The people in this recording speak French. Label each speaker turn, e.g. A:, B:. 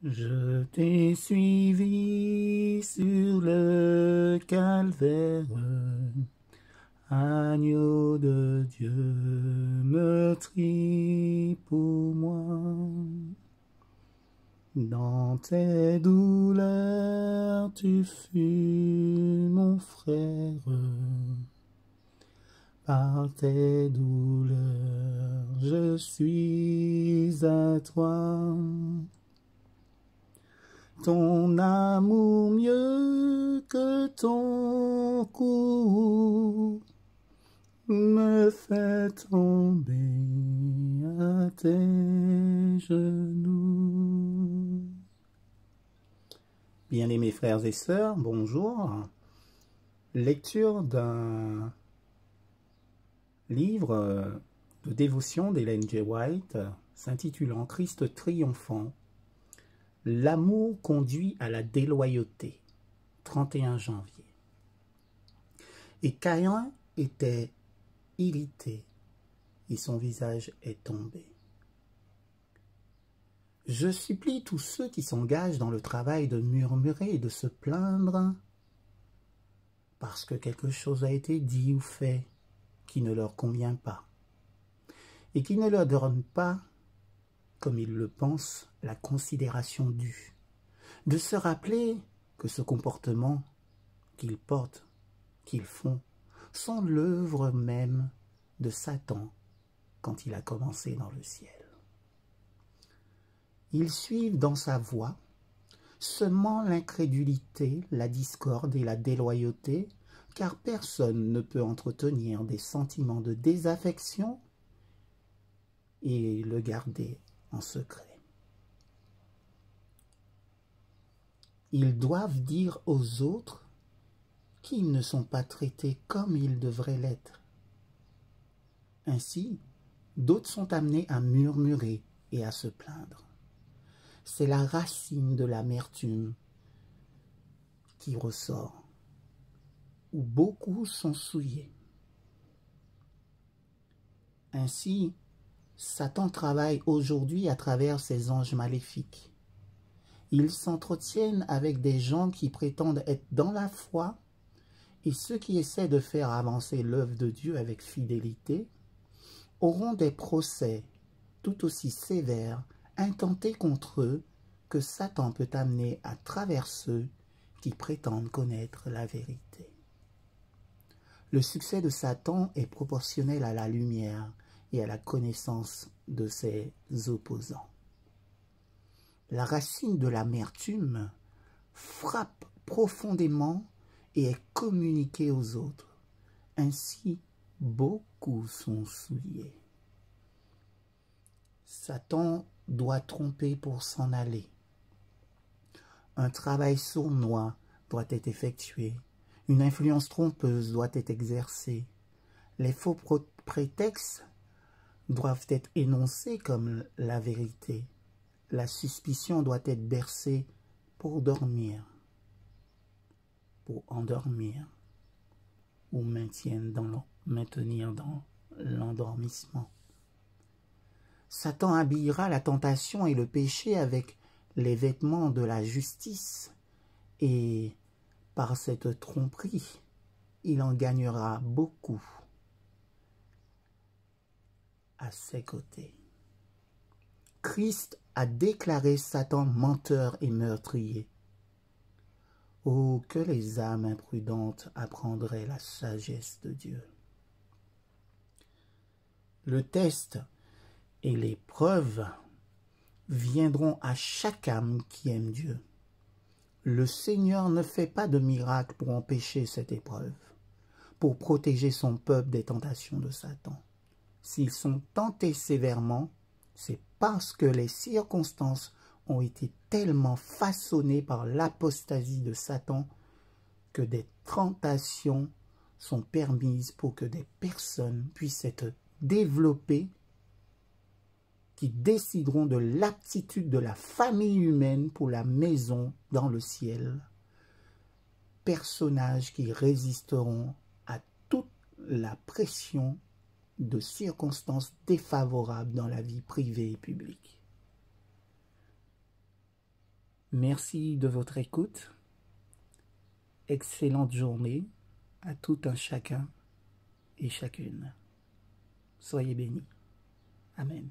A: Je t'ai suivi sur le calvaire, agneau de Dieu, meurtri pour moi. Dans tes douleurs, tu fus mon frère. Par tes douleurs, je suis à toi. Ton amour mieux que ton coup me fait tomber à tes genoux. Bien-aimés frères et sœurs, bonjour. Lecture d'un livre de dévotion d'Ellen G. White s'intitulant Christ triomphant. L'amour conduit à la déloyauté. 31 janvier. Et Caïn était irrité et son visage est tombé. Je supplie tous ceux qui s'engagent dans le travail de murmurer et de se plaindre parce que quelque chose a été dit ou fait qui ne leur convient pas et qui ne leur donne pas, comme ils le pensent, la considération due, de se rappeler que ce comportement qu'ils portent, qu'ils font, sont l'œuvre même de Satan quand il a commencé dans le ciel. Ils suivent dans sa voie, semant l'incrédulité, la discorde et la déloyauté, car personne ne peut entretenir des sentiments de désaffection et le garder en secret. Ils doivent dire aux autres qu'ils ne sont pas traités comme ils devraient l'être. Ainsi, d'autres sont amenés à murmurer et à se plaindre. C'est la racine de l'amertume qui ressort, où beaucoup sont souillés. Ainsi, Satan travaille aujourd'hui à travers ses anges maléfiques. Ils s'entretiennent avec des gens qui prétendent être dans la foi et ceux qui essaient de faire avancer l'œuvre de Dieu avec fidélité auront des procès tout aussi sévères intentés contre eux que Satan peut amener à travers ceux qui prétendent connaître la vérité. Le succès de Satan est proportionnel à la lumière et à la connaissance de ses opposants. La racine de l'amertume frappe profondément et est communiquée aux autres. Ainsi, beaucoup sont souillés. Satan doit tromper pour s'en aller. Un travail sournois doit être effectué. Une influence trompeuse doit être exercée. Les faux prétextes doivent être énoncés comme la vérité. La suspicion doit être bercée pour dormir, pour endormir, ou maintenir dans l'endormissement. Satan habillera la tentation et le péché avec les vêtements de la justice, et par cette tromperie, il en gagnera beaucoup à ses côtés. Christ a déclaré Satan menteur et meurtrier. Oh, que les âmes imprudentes apprendraient la sagesse de Dieu. Le test et les preuves viendront à chaque âme qui aime Dieu. Le Seigneur ne fait pas de miracle pour empêcher cette épreuve, pour protéger son peuple des tentations de Satan. S'ils sont tentés sévèrement, c'est parce que les circonstances ont été tellement façonnées par l'apostasie de Satan que des tentations sont permises pour que des personnes puissent être développées qui décideront de l'aptitude de la famille humaine pour la maison dans le ciel. Personnages qui résisteront à toute la pression de circonstances défavorables dans la vie privée et publique. Merci de votre écoute. Excellente journée à tout un chacun et chacune. Soyez bénis. Amen.